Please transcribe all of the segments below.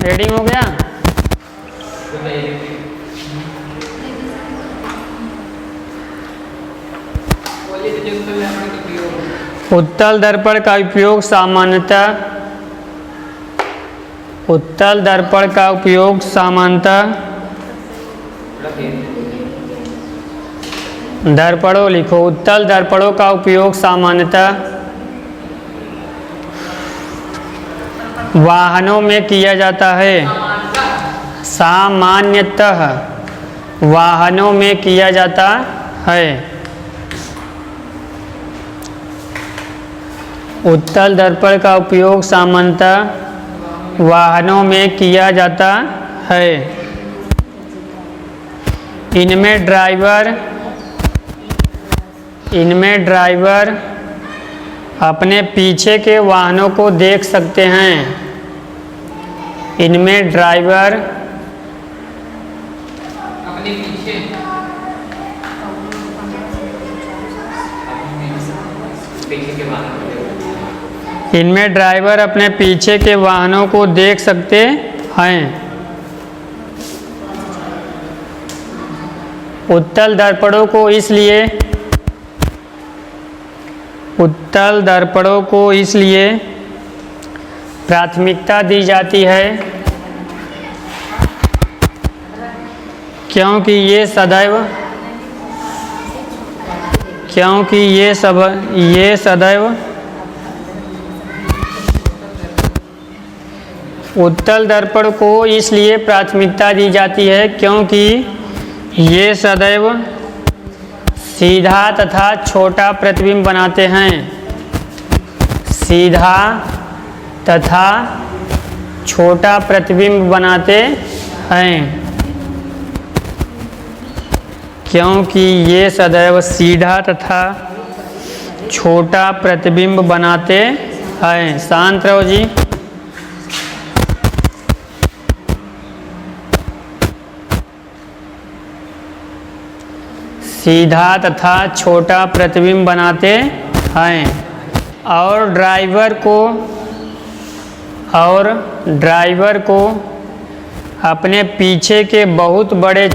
Heading हो गया। उत्तल दर्पण का उपयोग सामान्यतः दर्पणों लिखो। उत्तल दर्पणों का उपयोग सामान्यतः वाहनों में किया जाता है। सामान्यतः वाहनों में किया जाता है। उत्तल दर्पण का उपयोग सामान्यतः वाहनों में किया जाता है। इनमें ड्राइवर अपने पीछे के वाहनों को देख सकते हैं। इनमें ड्राइवर अपने पीछे के वाहनों को देख सकते हैं। उत्तल दर्पणों को इसलिए प्राथमिकता दी जाती है क्योंकि ये सदैव उत्तल दर्पण को इसलिए प्राथमिकता दी जाती है क्योंकि ये सदैव सीधा तथा छोटा प्रतिबिंब बनाते हैं। सीधा तथा छोटा प्रतिबिंब बनाते हैं क्योंकि ये सदैव सीधा तथा छोटा प्रतिबिंब बनाते हैं। शांत रहो जी। सीधा तथा छोटा प्रतिबिंब बनाते हैं और ड्राइवर को अपने पीछे के बहुत बड़े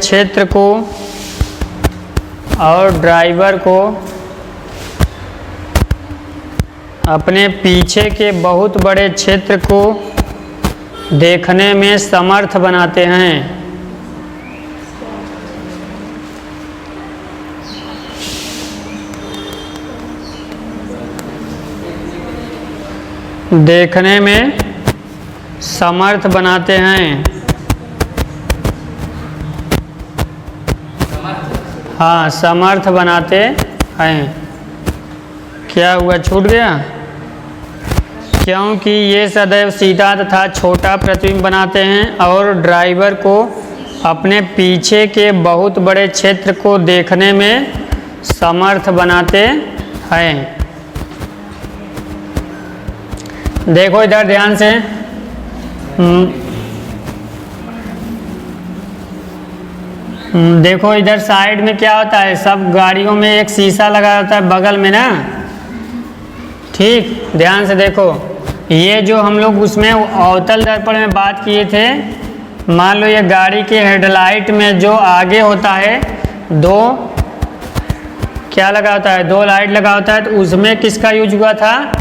क्षेत्र को देखने में समर्थ बनाते हैं। देखने में समर्थ बनाते हैं। हाँ, समर्थ बनाते हैं। क्या हुआ, छूट गया? क्योंकि ये सदैव सीधा तथा छोटा प्रतिबिंब बनाते हैं और ड्राइवर को अपने पीछे के बहुत बड़े क्षेत्र को देखने में समर्थ बनाते हैं। देखो इधर ध्यान से। देखो इधर साइड में क्या होता है, सब गाड़ियों में एक शीशा लगा होता है बगल में ना। ठीक, ध्यान से देखो। ये जो हम लोग उसमें अवतल दर्पण में बात किए थे, मान लो ये गाड़ी के हेडलाइट में जो आगे होता है दो क्या लगा होता है, दो लाइट लगा होता है, तो उसमें किसका यूज हुआ था?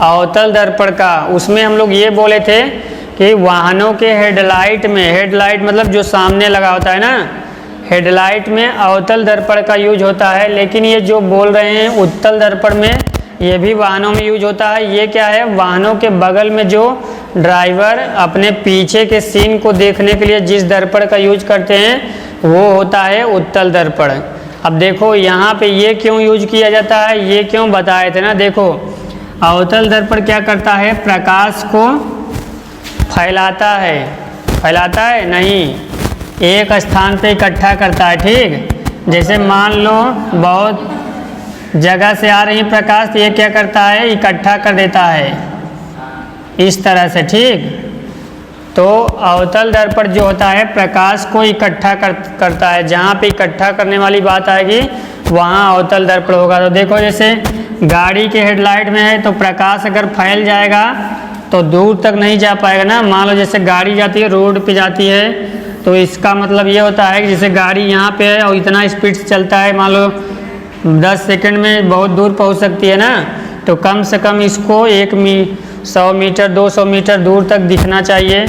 अवतल दर्पण का। उसमें हम लोग ये बोले थे कि वाहनों के हेडलाइट मतलब जो सामने लगा होता है ना, हेडलाइट में अवतल दर्पण का यूज होता है। लेकिन ये जो बोल रहे हैं उत्तल दर्पण में, ये भी वाहनों में यूज होता है। ये क्या है, वाहनों के बगल में जो ड्राइवर अपने पीछे के सीन को देखने के लिए जिस दर्पण का यूज करते हैं वो होता है उत्तल दर्पण। अब देखो यहाँ पे ये क्यों यूज किया जाता है, ये क्यों बताए थे ना। देखो अवतल दर्पण क्या करता है, प्रकाश को फैलाता है नहीं, एक स्थान पे इकट्ठा करता है। ठीक, जैसे मान लो बहुत जगह से आ रही प्रकाश, तो ये क्या करता है, इकट्ठा कर देता है इस तरह से। ठीक, तो अवतल दर्पण जो होता है प्रकाश को इकट्ठा करता है। जहाँ पे इकट्ठा करने वाली बात आएगी वहाँ अवतल दर्पण होगा। तो देखो जैसे गाड़ी के हेडलाइट में है तो प्रकाश अगर फैल जाएगा तो दूर तक नहीं जा पाएगा ना। मान लो जैसे गाड़ी जाती है, रोड पे जाती है, तो इसका मतलब ये होता है कि जैसे गाड़ी यहाँ पे है और इतना स्पीड से चलता है, मान लो 10 सेकंड में बहुत दूर पहुँच सकती है ना, तो कम से कम इसको 100 मीटर 200 मीटर दूर तक दिखना चाहिए।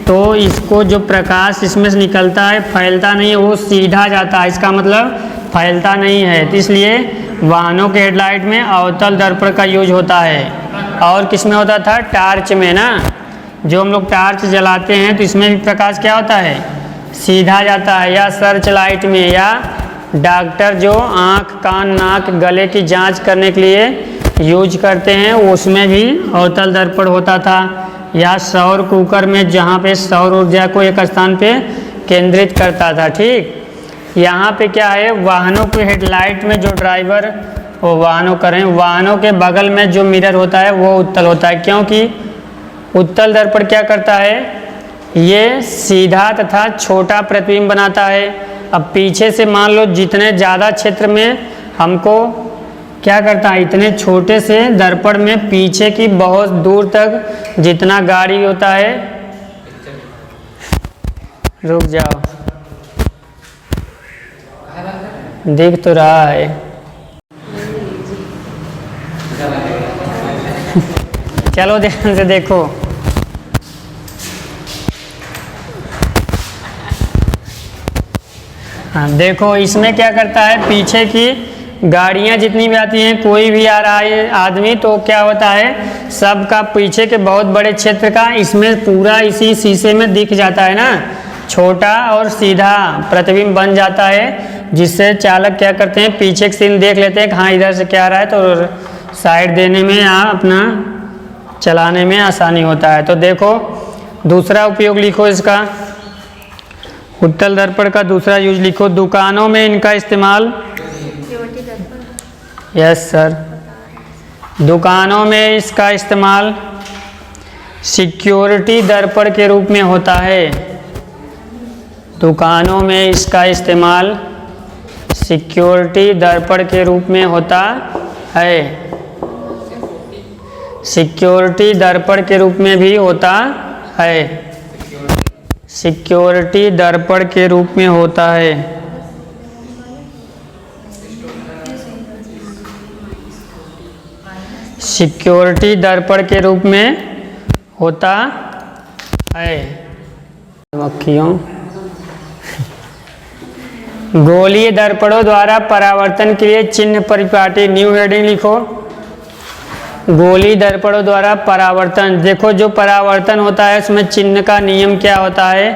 तो इसको जो प्रकाश इसमें से निकलता है फैलता नहीं है, वो सीधा जाता है, इसका मतलब फैलता नहीं है। तो इसलिए वाहनों के हेडलाइट में अवतल दर्पण का यूज होता है। और किसमें होता था? टार्च में ना। जो हम लोग टार्च जलाते हैं तो इसमें भी प्रकाश क्या होता है? सीधा जाता है। या सर्च लाइट में, या डॉक्टर जो आँख कान नाक गले की जांच करने के लिए यूज करते हैं उसमें भी अवतल दर्पण होता था। या सौर कुकर में जहाँ पे सौर ऊर्जा को एक स्थान पे केंद्रित करता था। ठीक, यहाँ पे क्या है, वाहनों के हेडलाइट में जो ड्राइवर वो वाहनों के बगल में जो मिरर होता है वो उत्तल होता है, क्योंकि उत्तल दर्पण क्या करता है, ये सीधा तथा छोटा प्रतिबिंब बनाता है। अब पीछे से मान लो जितने ज़्यादा क्षेत्र में हमको क्या करता है, इतने छोटे से दर्पण में पीछे की बहुत दूर तक जितना गाड़ी होता है, रुक जाओ दिख तो रहा है चलो ध्यान से देखो। हाँ देखो, इसमें क्या करता है, पीछे की गाड़ियाँ जितनी भी आती हैं, कोई भी आ रहा है आदमी, तो क्या होता है, सबका पीछे के बहुत बड़े क्षेत्र का इसमें पूरा इसी शीशे में दिख जाता है ना, छोटा और सीधा प्रतिबिंब बन जाता है, जिससे चालक क्या करते हैं, पीछे के सीन देख लेते हैं कि हाँ इधर से क्या आ रहा है, तो साइड देने में या अपना चलाने में आसानी होता है। तो देखो दूसरा उपयोग लिखो इसका, उत्तल दर्पण का दूसरा यूज लिखो, दुकानों में इनका इस्तेमाल। यस सर, दुकानों में इसका इस्तेमाल सिक्योरिटी दर्पण के रूप में होता है। दुकानों में इसका इस्तेमाल सिक्योरिटी दर्पण के रूप में होता है। सिक्योरिटी दर्पण के रूप में भी होता है। सिक्योरिटी दर्पण के रूप में होता है। सिक्योरिटी दर्पण के रूप में होता है। मक्खियों, गोलीय दर्पणों द्वारा परावर्तन के लिए चिन्ह परिपाटी, न्यू हेडिंग लिखो। गोलीय दर्पणों द्वारा परावर्तन, देखो जो परावर्तन होता है उसमें चिन्ह का नियम क्या होता है,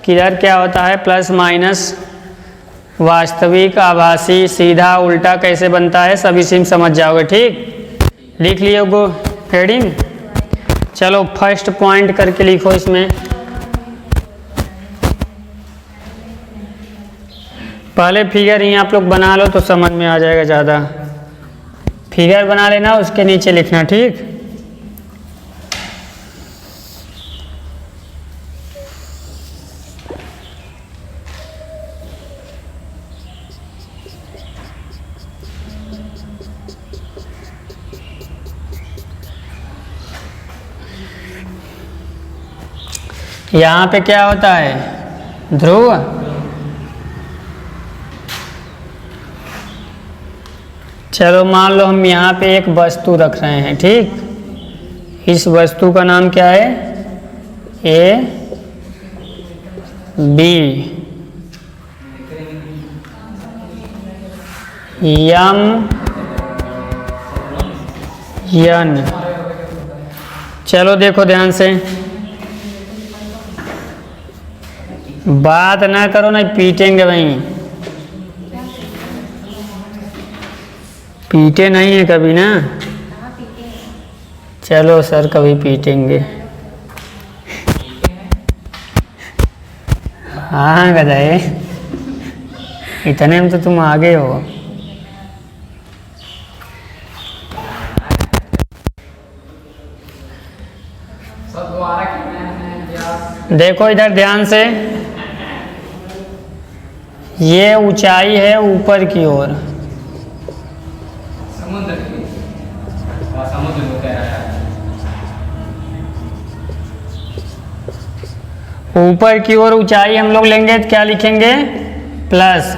किधर क्या होता है, प्लस माइनस, वास्तविक आभासी, सीधा उल्टा कैसे बनता है, सब इसी में समझ जाओगे। ठीक, लिख लियो गो हेडिंग। चलो फर्स्ट पॉइंट करके लिखो इसमें। पहले फिगर ही आप लोग बना लो तो समझ में आ जाएगा ज़्यादा। फिगर बना लेना, उसके नीचे लिखना। ठीक, यहाँ पे क्या होता है, ध्रुव, चलो मान लो हम यहाँ पे एक वस्तु रख रहे हैं। ठीक, इस वस्तु का नाम क्या है, ए बी, एम एन। चलो देखो ध्यान से, बात ना करो ना, पीटेंगे वहीं। पीटे नहीं है कभी ना, चलो सर कभी पीटेंगे। हाँ गधाए, इतने में तो तुम आगे हो। देखो इधर ध्यान से, ये ऊंचाई है ऊपर की ओर, ऊपर की ओर ऊंचाई हम लोग लेंगे तो क्या लिखेंगे, प्लस।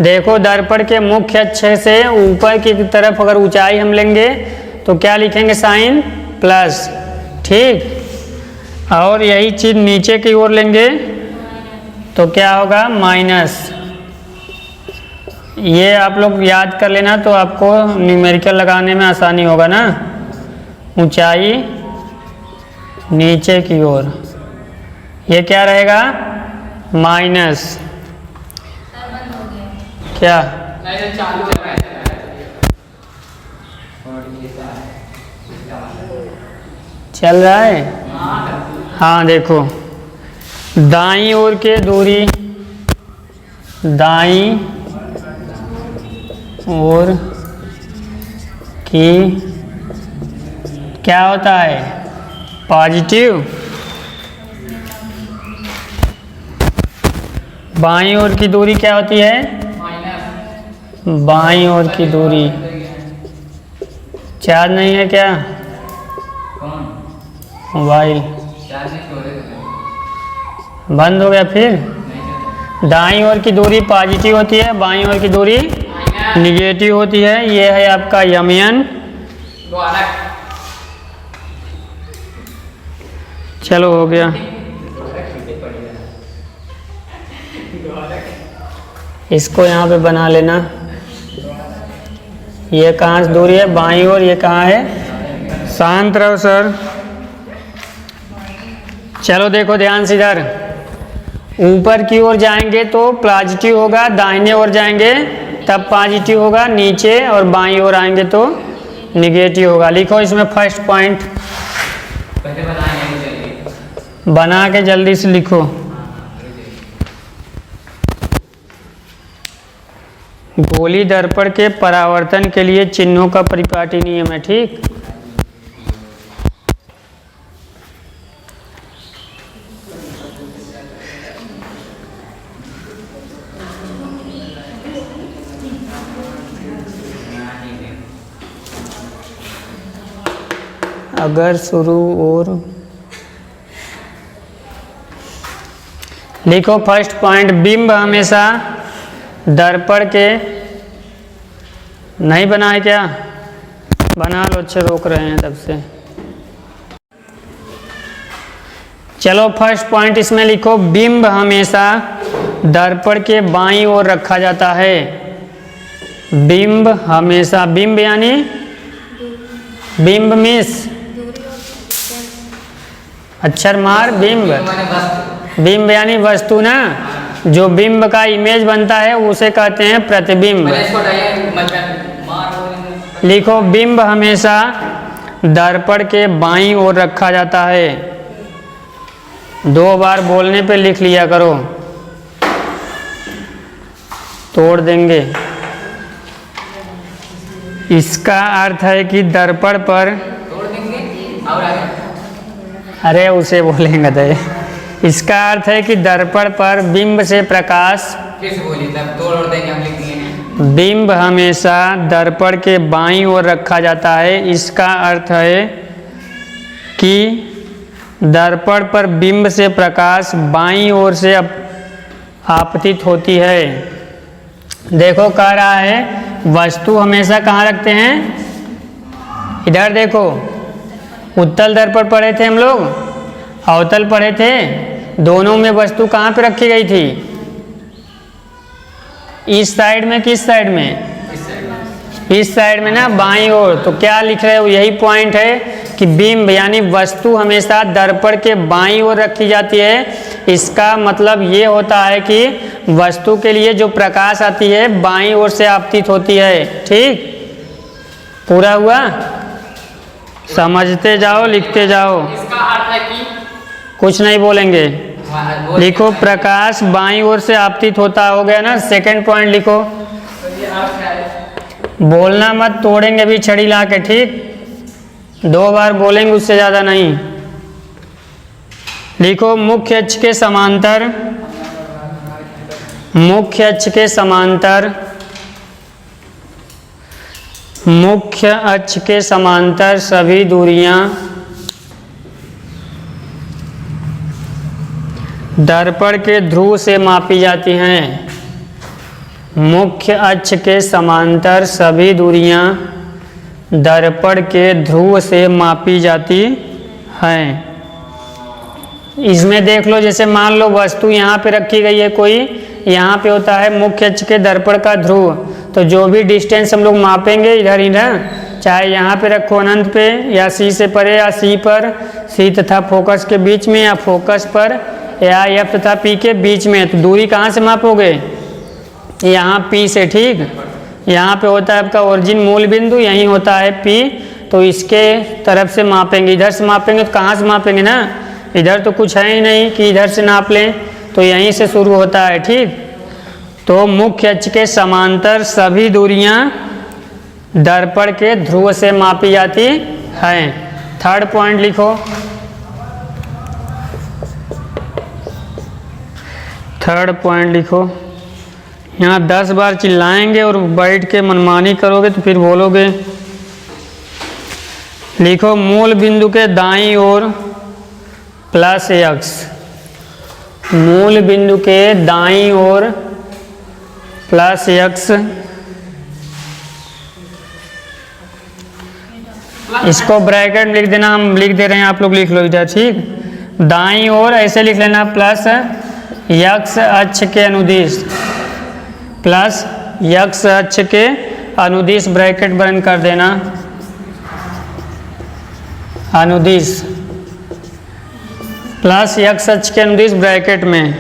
देखो दर्पण के मुख्य अक्ष से ऊपर की तरफ अगर ऊंचाई हम लेंगे तो क्या लिखेंगे, साइन प्लस। ठीक, और यही चीज नीचे की ओर लेंगे तो क्या होगा, माइनस। ये आप लोग याद कर लेना तो आपको न्यूमेरिकल लगाने में आसानी होगा ना। ऊंचाई नीचे की ओर, ये क्या रहेगा, माइनस। क्या चल रहा है? हाँ देखो, दाईं ओर के दूरी, दाईं ओर की क्या होता है, पॉजिटिव। बाईं ओर की दूरी क्या होती है, बाईं ओर की दूरी। चार्ज नहीं है क्या, मोबाइल बंद हो गया फिर। दाईं ओर की दूरी पॉजिटिव होती है, बाईं ओर की दूरी निगेटिव होती है। ये है आपका यमियन। चलो हो गया। इसको यहाँ पे बना लेना। ये कहाँ से दूरी है, बाईं ओर, ये कहाँ है, शांत रहो सर। चलो देखो ध्यान से, इधर ऊपर की ओर जाएंगे तो पॉजिटिव होगा, दाहिने ओर जाएंगे तब पॉजिटिव होगा, नीचे और बाईं ओर आएंगे तो निगेटिव होगा। लिखो इसमें फर्स्ट पॉइंट, बना के जल्दी से लिखो। गोली दर्पण के परावर्तन के लिए चिन्हों का परिपाटी नियम है। ठीक, अगर शुरू और लिखो फर्स्ट पॉइंट, बिंब हमेशा दर्पण के, नहीं बना है क्या, बना लो, अच्छे रोक रहे हैं तब से। चलो फर्स्ट पॉइंट इसमें लिखो, बिंब हमेशा दर्पण के बाईं ओर रखा जाता है। बिंब हमेशा, बिंब यानी बिंब मिस अक्षर मार, बिंब, बिंब यानी वस्तु ना, जो बिंब का इमेज बनता है उसे कहते हैं प्रतिबिंब। लिखो बिंब हमेशा दर्पण के बाईं ओर रखा जाता है। 2 बार बोलने पे लिख लिया करो, तोड़ देंगे। इसका अर्थ है कि दर्पण पर, तोड़ देंगे और आगे, अरे उसे बोलेंगे तो। इसका अर्थ है कि दर्पण पर बिंब से प्रकाश, किस बोली तब तोड़ और देंगे, हम लिख दिए। बिंब हमेशा दर्पण के बाईं ओर रखा जाता है। इसका अर्थ है कि दर्पण पर बिंब से प्रकाश बाईं ओर से आपतित होती है। देखो कह रहा है वस्तु हमेशा कहाँ रखते हैं, इधर देखो, उत्तल दर्पण पढ़े थे हम लोग, अवतल पढ़े थे, दोनों में वस्तु कहाँ पे रखी गई थी, इस साइड में, किस साइड में, इस साइड में ना, बाईं ओर। तो क्या लिख रहे हो, यही पॉइंट है कि बिंब यानी वस्तु हमेशा दर्पण के बाईं ओर रखी जाती है। इसका मतलब ये होता है कि वस्तु के लिए जो प्रकाश आती है बाईं ओर से आपतित होती है। ठीक, पूरा हुआ, समझते जाओ, लिखते जाओ, इसका अर्थ है कि कुछ नहीं बोलेंगे। लिखो प्रकाश बाईं ओर से आपतित होता, हो गया ना। सेकंड पॉइंट लिखो, ये अर्थ है, बोलना मत, तोड़ेंगे भी छड़ी ला के। ठीक, 2 बार बोलेंगे, उससे ज्यादा नहीं। लिखो मुख्य अक्ष के समांतर, मुख्य अक्ष के समांतर, मुख्य अक्ष के समांतर सभी दूरियां दर्पण के ध्रुव से मापी जाती हैं। मुख्य अक्ष के समांतर सभी दूरियां दर्पण के ध्रुव से मापी जाती हैं। इसमें देख लो, जैसे मान लो वस्तु यहाँ पे रखी गई है कोई, यहाँ पे होता है मुख्य अक्ष के दर्पण का ध्रुव, तो जो भी डिस्टेंस हम लोग मापेंगे इधर इधर, चाहे यहाँ पे रखो अनंत पे या सी से परे या सी पर, सी तथा फोकस के बीच में या फोकस पर या एफ तथा पी के बीच में, तो दूरी कहाँ से मापोगे? यहाँ पी से। ठीक, यहाँ पे होता है आपका ओरिजिन मूल बिंदु, यहीं होता है पी, तो इसके तरफ से मापेंगे। इधर से मापेंगे तो कहाँ से मापेंगे ना, इधर तो कुछ है ही नहीं कि इधर से नाप लें, तो यहीं से शुरू होता है। ठीक, तो मुख्य अक्ष के समांतर सभी दूरियां दर्पण के ध्रुव से मापी जाती हैं। थर्ड पॉइंट लिखो। थर्ड पॉइंट लिखो। यहाँ 10 बार चिल्लाएंगे और बैठ के मनमानी करोगे तो फिर बोलोगे। लिखो, मूल बिंदु के दाईं ओर प्लस एक्स, मूल बिंदु के दाईं ओर प्लस एक्स, इसको ब्रैकेट में लिख देना, हम लिख दे रहे हैं, आप लोग लिख लो इधर। ठीक, दाईं ओर ऐसे लिख लेना, प्लस एक्स अक्ष के अनुदिश, प्लस एक्स अक्ष के अनुदिश ब्रैकेट बंद कर देना, अनुदिश प्लस एक्स अक्ष के अनुदिश ब्रैकेट में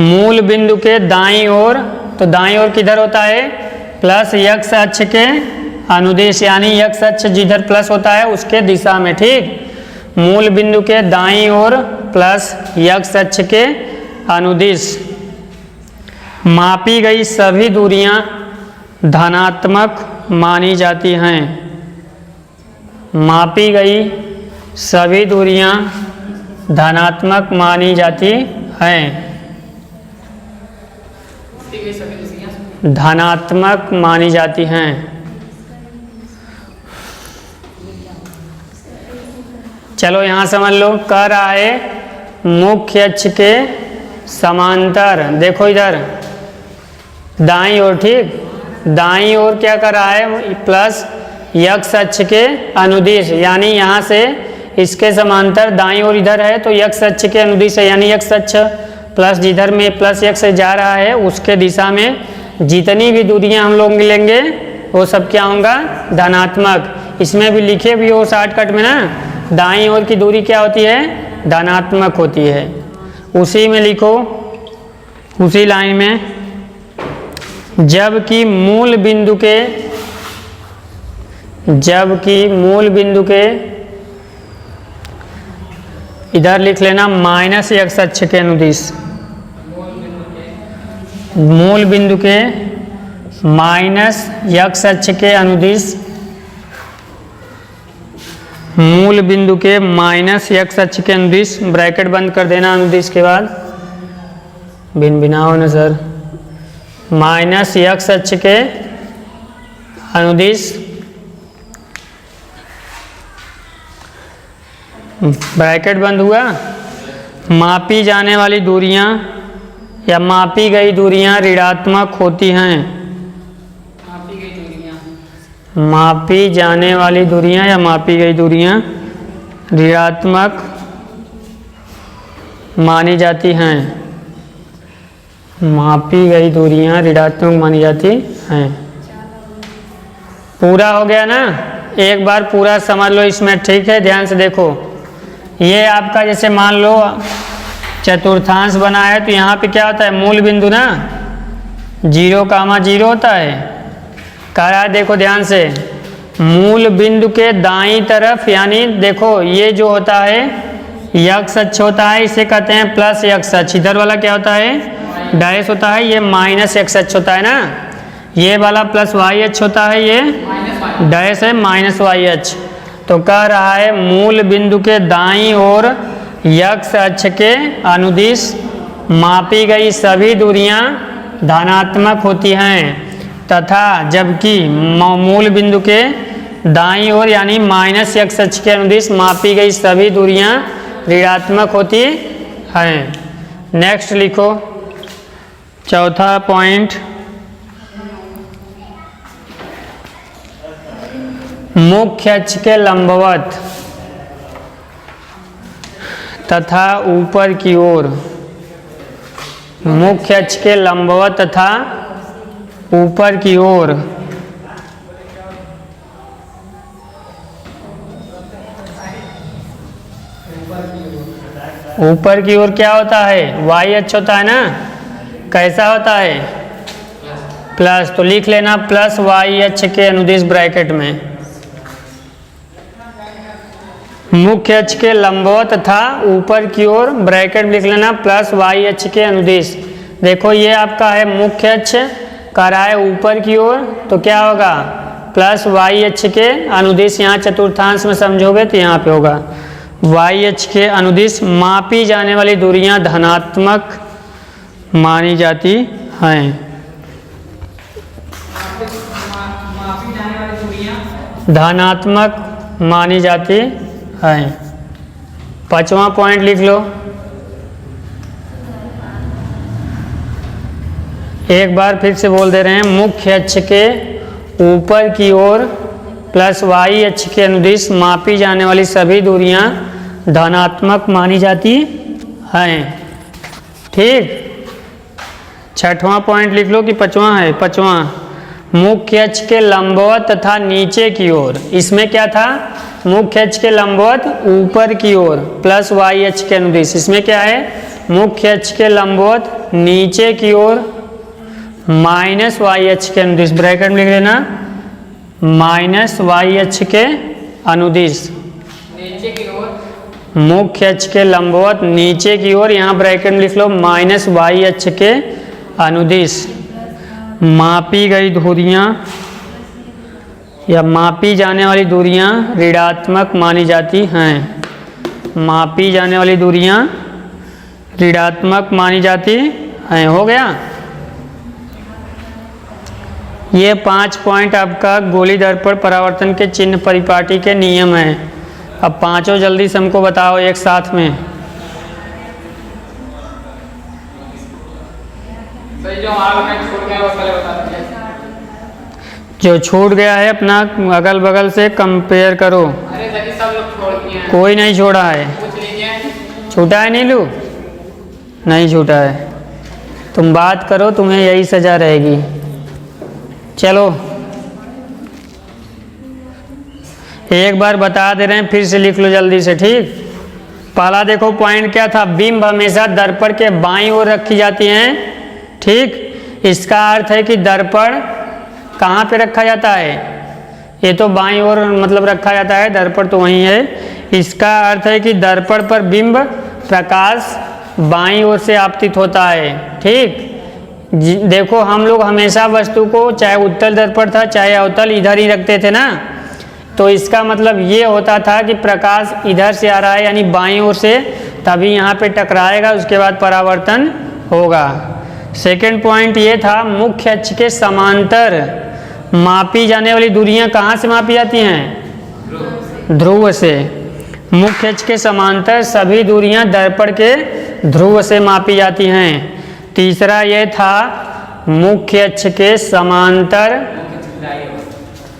मूल बिंदु के दाईं ओर, तो दाईं ओर किधर होता है? प्लस एक्स अक्ष के अनुदिश, यानी एक्स अक्ष जिधर प्लस होता है उसके दिशा में। ठीक, मूल बिंदु के दाईं ओर प्लस एक्स अक्ष के अनुदिश मापी गई सभी दूरियां धनात्मक मानी जाती हैं। मापी गई सभी दूरियां धनात्मक मानी जाती हैं। धनात्मक मानी जाती हैं। चलो यहाँ समझ लो, कर रहा है मुख्य अक्ष के समांतर, देखो इधर दाईं ओर। ठीक, दाईं ओर क्या कर रहा है? प्लस एक्स अक्ष के अनुदिश, यानी यहाँ से इसके समांतर दाईं ओर इधर है तो एक्स अक्ष के अनुदिश है, यानी एक्स अक्ष प्लस जिधर में प्लस एक्स से जा रहा है उसके दिशा में जितनी भी दूरियां हम लोग लेंगे वो सब क्या होगा? धनात्मक। इसमें भी लिखे भी हो शॉर्टकट में ना, दाईं ओर की दूरी क्या होती है? धनात्मक होती है। उसी में लिखो, उसी लाइन में, जबकि मूल बिंदु के इधर लिख लेना माइनस एक्स अक्ष के अनुदिश, मूल बिंदु के माइनस एक्स अक्ष के अनुदिश, मूल बिंदु के माइनस एक्स अक्ष के अनुदिश, ब्रैकेट बंद कर देना अनुदिश के बाद, भिन्न भिनाओ ना सर, माइनस एक्स अक्ष के अनुदिश, ब्रैकेट बंद हुआ। मापी जाने वाली दूरियां या मापी गई दूरियां ऋणात्मक होती हैं। मापी जाने वाली दूरियां या मापी गई दूरियां ऋणात्मक मानी जाती हैं। मापी गई दूरियां ऋणात्मक मानी जाती हैं। पूरा हो गया ना? एक बार पूरा समझ लो इसमें, ठीक है? ध्यान से देखो, ये आपका जैसे मान लो चतुर्थांश बना है तो यहाँ पे क्या होता है? मूल बिंदु ना 0,0 होता है। कह रहा है, देखो ध्यान से, मूल बिंदु के दाईं तरफ, यानी देखो ये जो होता है एक्स अक्ष होता है, इसे कहते हैं प्लस एक्स अक्ष। इधर वाला क्या होता है? डैश होता है। ये माइनस एक्स अक्ष होता है ना, ये वाला प्लस वाई अक्ष होता है, ये डैश है माइनस वाई अक्ष। तो कह रहा है मूल बिंदु के दाईं ओर एक्स अक्ष के अनुदिश मापी गई सभी दूरियां धनात्मक होती हैं, तथा जबकि मूल बिंदु के दाईं ओर यानी माइनस एक्स अक्ष के अनुदिश मापी गई सभी दूरियां ऋणात्मक होती हैं। नेक्स्ट लिखो चौथा पॉइंट, मुख्य अक्ष के लंबवत तथा ऊपर की ओर, मुख्य अक्ष के लंबवत तथा ऊपर की ओर ऊपर की ओर क्या होता है, वाई अक्ष होता है ना, कैसा होता है, प्लस, तो लिख लेना प्लस वाई अक्ष के अनुदिश ब्रैकेट में, मुख्य अक्ष के लंबवत तथा ऊपर की ओर ब्रैकेट में लिख लेना प्लस वाई अक्ष के अनुदिश। देखो ये आपका है मुख्य अक्ष, कर रहा है ऊपर की ओर, तो क्या होगा प्लस वाई अक्ष के अनुदिश, यहाँ चतुर्थांश में समझोगे तो यहाँ पे होगा वाई अक्ष के अनुदिश मापी जाने वाली दूरियां धनात्मक मानी जाती हैं। धनात्मक मानी जाती हैं। पांचवा पॉइंट लिख लो, एक बार फिर से बोल दे रहे हैं, मुख्य अक्ष के ऊपर की ओर प्लस वाई अक्ष के अनुदिश मापी जाने वाली सभी दूरियां धनात्मक मानी जाती हैं। ठीक, छठवां पॉइंट लिख लो कि पांचवा है, पांचवा, मुख्य अक्ष के लंबवत तथा नीचे की ओर, इसमें क्या था, मुख्य अक्ष के लंबवत ऊपर की ओर प्लस वाई अक्ष के अनुदिश, इसमें क्या है, मुख्य अक्ष के लंबवत नीचे की ओर माइनस वाई अक्ष के अनुदिश, ब्रैकेट में लिख लेना माइनस वाई अक्ष के अनुदिश, नीचे की ओर मुख्य अक्ष के लंबवत नीचे की ओर, यहाँ ब्रैकेट में लिख लो माइनस वाई अक्ष के अनुदिश मापी गई दूरियां या मापी जाने वाली दूरियां ऋणात्मक मानी जाती हैं। मापी जाने वाली दूरियां ऋणात्मक मानी जाती हैं। हो गया, ये 5 पॉइंट आपका गोली दर्पण परावर्तन के चिन्ह परिपाटी के नियम हैं। अब पांचों जल्दी से हमको बताओ एक साथ में। सही, जो हमारा पॉइंट छूट गया वो पहले बता दीजिए। जो छूट गया है अपना अगल बगल से कंपेयर करो। अरे सही, सब लोग छोड़ दिए हैं। कोई नहीं छोड़ा है, पूछ लीजिए। छूटा है नीलू, नहीं छूटा है, तुम बात करो, तुम्हें यही सजा रहेगी। चलो एक बार बता दे रहे हैं, फिर से लिख लो जल्दी से। ठीक, पहला देखो पॉइंट क्या था, बिंब हमेशा दर्पण के बाईं ओर रखी जाती हैं। ठीक, इसका अर्थ है कि दर्पण कहाँ पे रखा जाता है, ये तो बाईं ओर मतलब रखा जाता है, दर्पण तो वहीं है। इसका अर्थ है कि दर्पण पर बिंब प्रकाश बाईं ओर से आपतित होता है। ठीक, देखो हम लोग हमेशा वस्तु को, चाहे उत्तल दर्पण था चाहे अवतल, इधर ही रखते थे ना, तो इसका मतलब ये होता था कि प्रकाश इधर से आ रहा है यानी बाईं ओर से, तभी यहाँ पे टकराएगा, उसके बाद परावर्तन होगा। सेकंड पॉइंट ये था, मुख्य अक्ष के समांतर मापी जाने वाली दूरियां कहाँ से मापी जाती हैं, ध्रुव से। मुख्य अक्ष के समांतर सभी दूरियां दर्पण के ध्रुव से मापी जाती हैं। तीसरा ये था, मुख्य अक्ष के समांतर,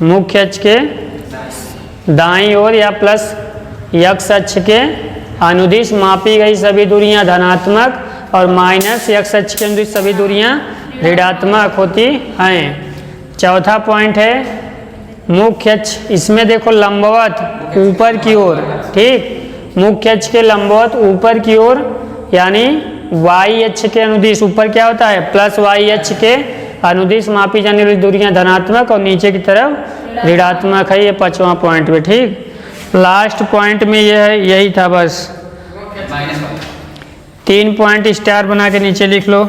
मुख्य अक्ष के दाईं ओर या प्लस यक्ष अक्ष के अनुदिश मापी गई सभी दूरियां धनात्मक और माइनस यक्ष अक्ष के अनुदिश सभी दूरियां ऋणात्मक होती हैं। चौथा पॉइंट है, मुख्य अक्ष, इसमें देखो लंबवत ऊपर की ओर। ठीक, मुख्य अक्ष के लंबवत ऊपर की ओर यानी वाई अक्ष के अनुदिश, ऊपर क्या होता है प्लस वाई अक्ष के अनुदिश मापी जाने वाली दूरियां धनात्मक और नीचे की तरफ ऋणात्मक है। ये 5वां पॉइंट में। ठीक, लास्ट पॉइंट में ये है, यही था बस। 3 पॉइंट स्टार बना के नीचे लिख लो।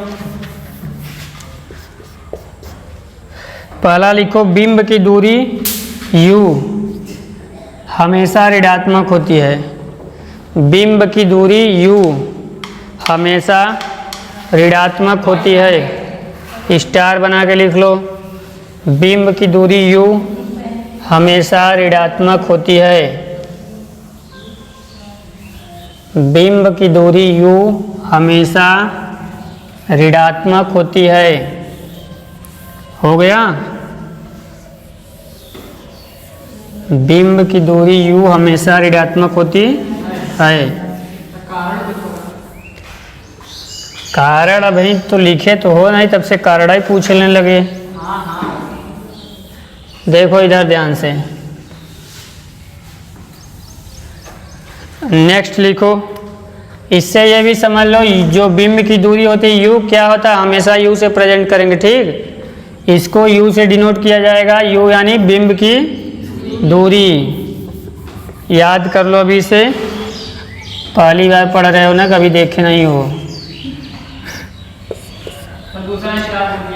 पहला लिखो, बिंब की दूरी u हमेशा ऋणात्मक होती है। बिंब की दूरी u हमेशा ऋणात्मक होती है। स्टार बना के लिख लो, बिंब की दूरी u हमेशा ऋणात्मक होती है। बिंब की दूरी u हमेशा ऋणात्मक होती है। हो गया, बिंब की दूरी u हमेशा ऋणात्मक होती है। कारण अभी तो लिखे तो हो नहीं, तब से कारण ही पूछने लगे। देखो इधर ध्यान से, नेक्स्ट लिखो। इससे ये भी समझ लो, जो बिंब की दूरी होती है u क्या होता है, हमेशा u से प्रेजेंट करेंगे। ठीक, इसको u से डिनोट किया जाएगा, u यानी बिंब की दूरी। याद कर लो, अभी से पहली बार पढ़ रहे हो ना, कभी देखे नहीं हो।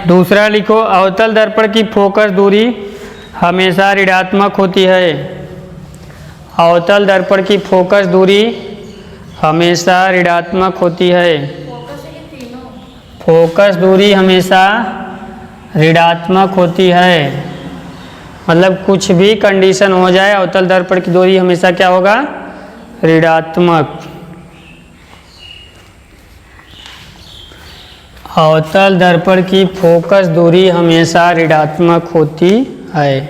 दूसरा लिखो, अवतल दर्पण की फोकस दूरी हमेशा ऋणात्मक होती है। अवतल दर्पण की फोकस दूरी हमेशा ऋणात्मक होती है। फोकस दूरी हमेशा ऋणात्मक होती है, मतलब कुछ भी कंडीशन हो जाए, अवतल दर्पण की दूरी हमेशा क्या होगा, ऋणात्मक। अवतल दर्पण की फोकस दूरी हमेशा ऋणात्मक होती है।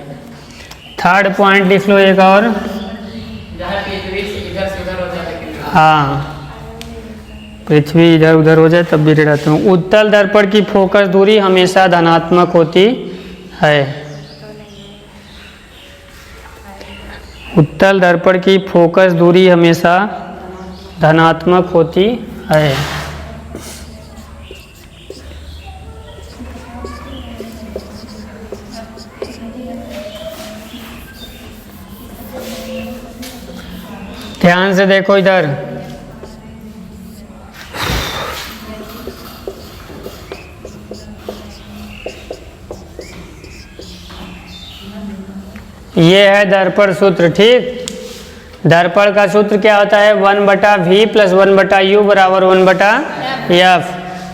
थर्ड पॉइंट लिख लो एक और। हाँ, पृथ्वी इधर उधर हो जाए तब भी ऋणात्मक। उत्तल दर्पण की फोकस दूरी हमेशा धनात्मक होती है। उत्तल दर्पण की फोकस दूरी हमेशा धनात्मक होती है। ध्यान से देखो इधर, ये है दर्पण सूत्र। ठीक, दर्पण का सूत्र क्या होता है, 1/v + 1/u बराबर 1/f।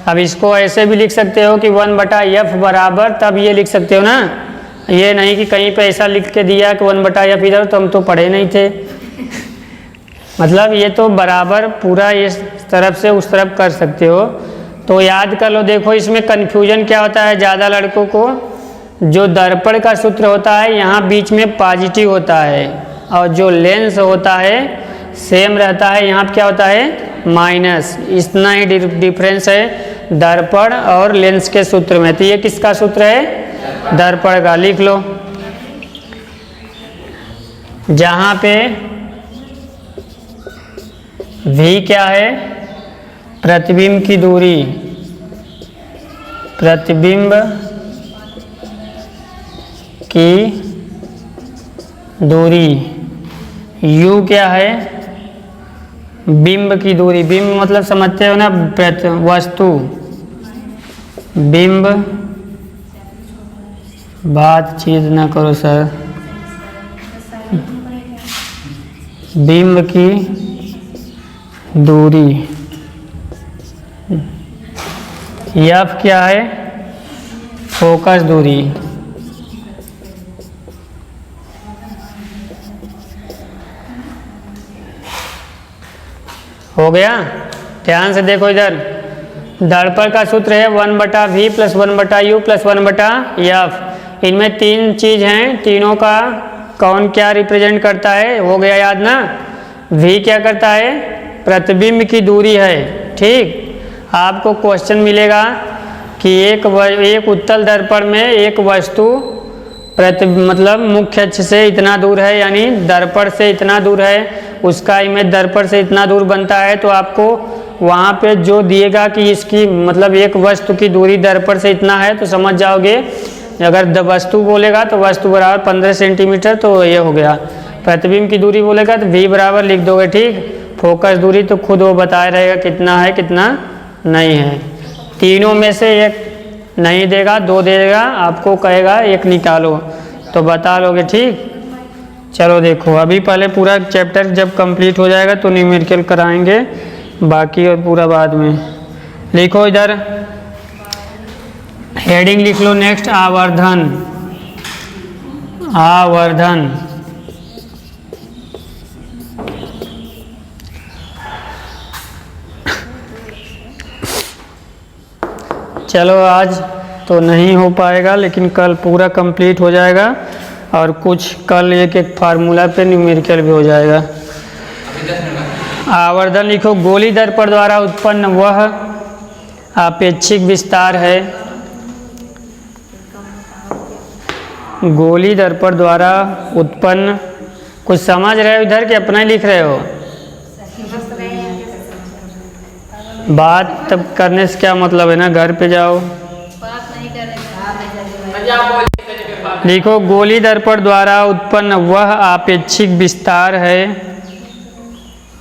अब इसको ऐसे भी लिख सकते हो कि 1/f बराबर, तब ये लिख सकते हो ना, ये नहीं कि कहीं पे ऐसा लिख के दिया कि 1/f इधर, तो हम तो पढ़े नहीं थे। मतलब ये तो बराबर पूरा इस तरफ से उस तरफ कर सकते हो। तो याद कर लो। देखो इसमें कन्फ्यूजन क्या होता है ज़्यादा लड़कों को, जो दर्पण का सूत्र होता है यहाँ बीच में पॉजिटिव होता है, और जो लेंस होता है सेम रहता है, यहाँ क्या होता है, माइनस। इतना ही डिफरेंस है दर्पण और लेंस के सूत्र में। तो ये किसका सूत्र है, दर्पण का। लिख लो, जहाँ पे v क्या है, प्रतिबिंब की दूरी, प्रतिबिंब की दूरी। u क्या है, बिंब की दूरी। बिंब मतलब समझते हो ना, वस्तु। बिंब, बातचीत ना करो सर। बिंब की दूरी। f क्या है, फोकस दूरी। हो गया। ध्यान से देखो इधर, दर्पण का सूत्र है 1/v + 1/u + 1/f। इनमें तीन चीज हैं, तीनों का कौन क्या रिप्रेजेंट करता है, हो गया याद ना। v क्या करता है, प्रतिबिंब की दूरी है। ठीक, आपको क्वेश्चन मिलेगा कि एक उत्तल दर्पण में एक वस्तु मतलब मुख्य अक्ष से इतना दूर है, यानी दर्पण से इतना दूर है, उसका इमेज दर्पण से इतना दूर बनता है, तो आपको वहाँ पे जो दिएगा कि इसकी मतलब एक वस्तु की दूरी दर्पण से इतना है, तो समझ जाओगे। अगर वस्तु बोलेगा तो वस्तु बराबर 15 सेंटीमीटर, तो ये हो गया। प्रतिबिंब की दूरी बोलेगा तो v बराबर लिख दोगे। ठीक, फोकस दूरी तो खुद वो बताया रहेगा कितना है कितना नहीं है। तीनों में से एक नहीं देगा, दो देगा, आपको कहेगा एक निकालो, तो बता लोगे। ठीक, चलो देखो, अभी पहले पूरा चैप्टर जब कंप्लीट हो जाएगा तो न्यूमेरिकल कराएंगे, बाकी और पूरा बाद में। लिखो इधर, हेडिंग लिख लो नेक्स्ट, आवर्धन। आवर्धन चलो आज तो नहीं हो पाएगा, लेकिन कल पूरा कंप्लीट हो जाएगा और कुछ कल एक एक फार्मूला पे न्यूमेरिकल भी हो जाएगा। आवर्धन लिखो, गोली दर्पण द्वारा उत्पन्न वह आपेक्षिक विस्तार है। गोली दर्पण द्वारा उत्पन्न, कुछ समझ रहे हो इधर कि अपना ही लिख रहे हो? बात तब करने से क्या मतलब है ना, घर पे जाओ लिखो, गोली दर्पण द्वारा उत्पन्न वह आपेक्षिक विस्तार है।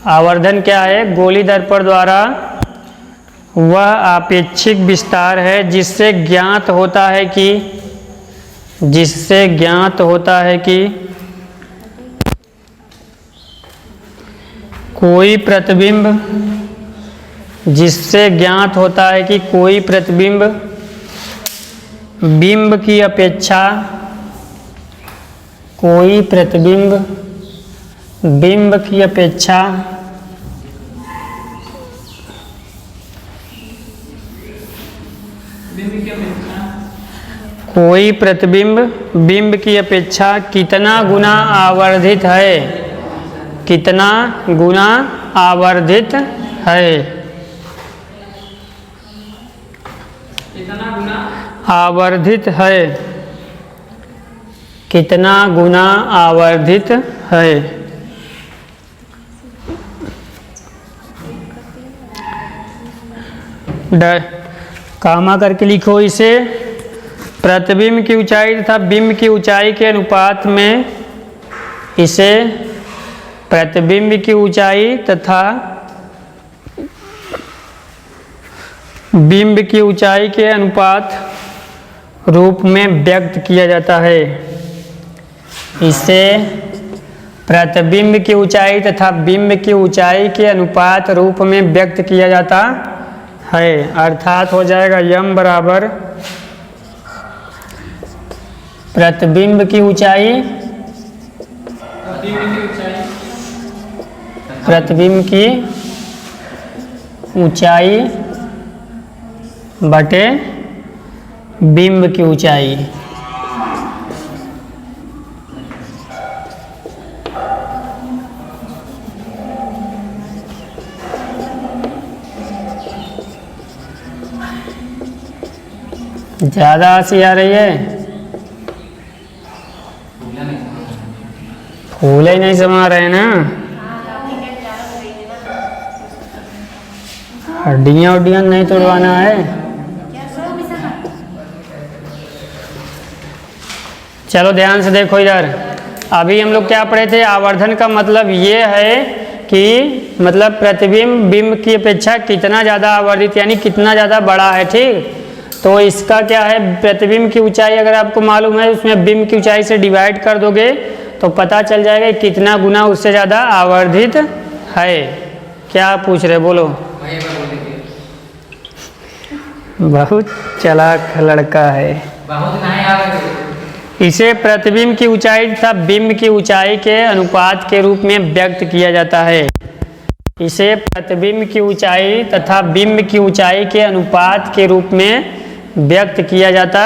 आवर्धन क्या है? गोली दर्पण द्वारा वह आपेक्षिक विस्तार है जिससे ज्ञात होता है कि कोई प्रतिबिंब, जिससे ज्ञात होता है कि कोई प्रतिबिंब बिंब की अपेक्षा, कोई प्रतिबिंब बिंब की अपेक्षा कोई प्रतिबिंब बिंब की अपेक्षा कितना गुना आवर्धित है, कितना गुना आवर्धित है, कितना गुना आवर्धित है, कितना गुना आवर्धित है। कामा करके लिखो इसे, प्रतिबिंब की ऊंचाई तथा बिंब की ऊंचाई के अनुपात में, इसे प्रतिबिंब की ऊंचाई तथा बिंब की ऊंचाई के अनुपात रूप में व्यक्त किया जाता है। इसे प्रतिबिंब की ऊंचाई तथा बिंब की ऊंचाई के अनुपात रूप में व्यक्त किया जाता है। अर्थात हो जाएगा यम बराबर प्रतिबिंब की ऊंचाई, प्रतिबिंब की ऊंचाई बटे बिंब की ऊंचाई। ज्यादा हंसी आ रही है, फूल ही नहीं समा रहे ना, हड्डियां उड्डियां नहीं तोड़वाना है। चलो ध्यान से देखो इधर, अभी हम लोग क्या पढ़े थे? आवर्धन का मतलब ये है कि मतलब प्रतिबिंब बिंब की अपेक्षा कितना ज़्यादा आवर्धित, यानी कितना ज़्यादा बड़ा है। ठीक, तो इसका क्या है, प्रतिबिंब की ऊंचाई अगर आपको मालूम है, उसमें बिंब की ऊंचाई से डिवाइड कर दोगे तो पता चल जाएगा कितना गुना उससे ज़्यादा आवर्धित है। क्या पूछ रहे, बोलो। बहुत चालाक लड़का है। इसे प्रतिबिंब की ऊंचाई तथा बिंब की ऊंचाई के अनुपात के रूप में व्यक्त किया जाता है। इसे प्रतिबिंब की ऊंचाई तथा बिंब की ऊंचाई के अनुपात के रूप में व्यक्त किया जाता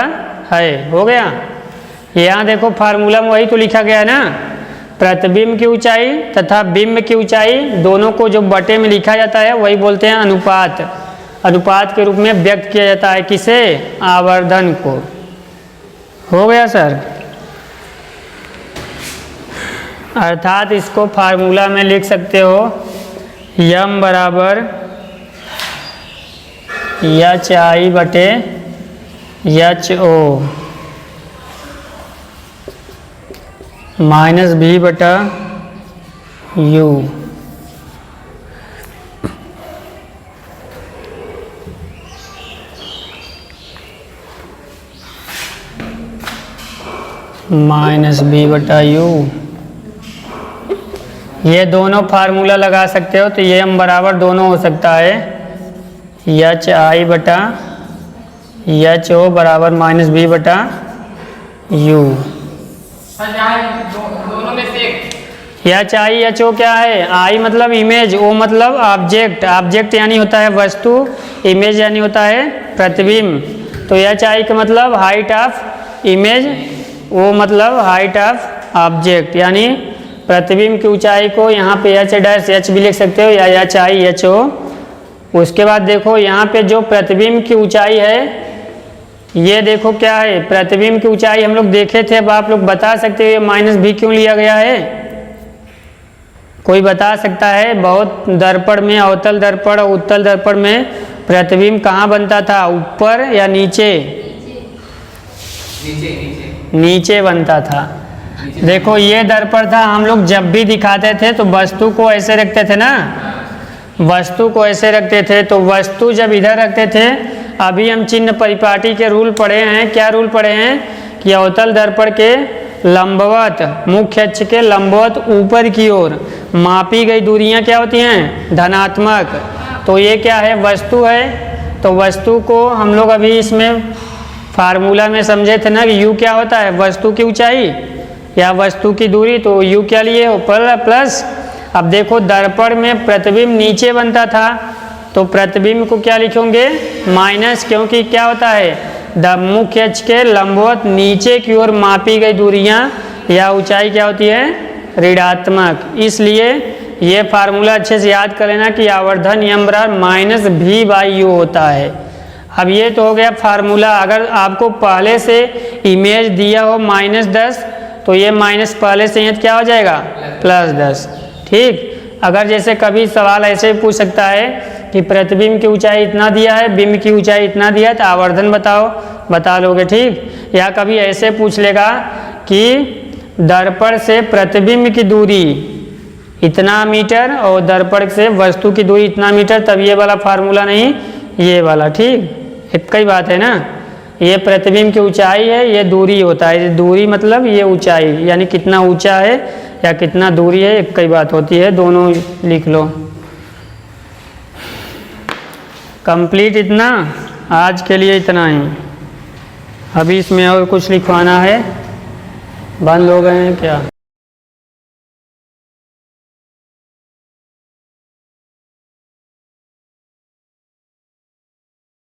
है। हो गया? यहाँ देखो फार्मूला में वही तो लिखा गया है ना, प्रतिबिंब की ऊंचाई तथा बिंब की ऊंचाई दोनों को जो बटे में लिखा जाता है वही बोलते हैं अनुपात। अनुपात के रूप में व्यक्त किया जाता है किसे? आवर्धन को। हो गया सर? अर्थात इसको फार्मूला में लिख सकते हो, यम बराबर एच आई बटे एच ओ माइनस बी बटा यू। माइनस बी बटा यू, ये दोनों फार्मूला लगा सकते हो, तो ये हम बराबर दोनों हो सकता है, एच आई बटा एच ओ बराबर माइनस बी बटा यू। दोनों में से एक। एच आई एच ओ क्या है? आई मतलब इमेज, ओ मतलब ऑब्जेक्ट। ऑब्जेक्ट यानी होता है वस्तु, इमेज यानी होता है प्रतिबिंब। तो एच आई का मतलब हाइट ऑफ इमेज, वो मतलब हाइट ऑफ ऑब्जेक्ट, यानी प्रतिबिंब की ऊंचाई को यहाँ पे एच डैश एच भी लिख सकते हो या एच आई एच ओ। उसके बाद देखो यहाँ पे जो प्रतिबिंब की ऊंचाई है, ये देखो क्या है, प्रतिबिंब की ऊंचाई हम लोग देखे थे। अब आप लोग बता सकते हो ये माइनस भी क्यों लिया गया है? कोई बता सकता है? बहुत दर्पण में, अवतल दर्पण और उत्तल दर्पण में प्रतिबिंब कहाँ बनता था, ऊपर या नीचे? नीचे बनता था। देखो ये दर्पण था, हम लोग जब भी दिखाते थे तो वस्तु को ऐसे रखते थे ना, वस्तु को ऐसे रखते थे। तो वस्तु जब इधर रखते थे, अभी हम चिन्ह परिपाटी के रूल पढ़े हैं। क्या रूल पढ़े हैं? कि अवतल दर्पण के लंबवत, मुख्य अक्ष के लंबवत ऊपर की ओर मापी गई दूरियां क्या होती हैं? धनात्मक। तो ये क्या है? वस्तु है। तो वस्तु को हम लोग अभी इसमें फार्मूला में समझे थे ना कि u क्या होता है? वस्तु की ऊंचाई या वस्तु की दूरी। तो u क्या लिए? ऊपर प्लस। अब देखो दर्पण में प्रतिबिंब नीचे बनता था, तो प्रतिबिंब को क्या लिखेंगे? माइनस, क्योंकि क्या होता है? मुख्य अक्ष के लंबवत नीचे की ओर मापी गई दूरियां या ऊंचाई क्या होती है? ऋणात्मक। इसलिए ये फार्मूला अच्छे से याद कर लेना कि आवर्धन नियम बराबर माइनस भी बाई यू होता है। अब ये तो हो गया फार्मूला। अगर आपको पहले से इमेज दिया हो -10, तो ये माइनस पहले से क्या हो जाएगा? +10। ठीक। अगर जैसे कभी सवाल ऐसे पूछ सकता है कि प्रतिबिंब की ऊंचाई इतना दिया है, बिंब की ऊंचाई इतना दिया है, तो आवर्धन बताओ, बता लोगे। ठीक। या कभी ऐसे पूछ लेगा कि दर्पण से प्रतिबिंब की दूरी इतना मीटर और दर्पण से वस्तु की दूरी इतना मीटर, तब ये वाला फार्मूला नहीं, ये वाला। ठीक, एक ही बात है ना। ये प्रतिबिंब की ऊंचाई है, ये दूरी होता है। दूरी मतलब ये ऊंचाई, यानी कितना ऊंचा है या कितना दूरी है, एक ही बात होती है। दोनों लिख लो। कंप्लीट इतना, आज के लिए इतना ही। अभी इसमें और कुछ लिखवाना है? बंद हो गए हैं क्या?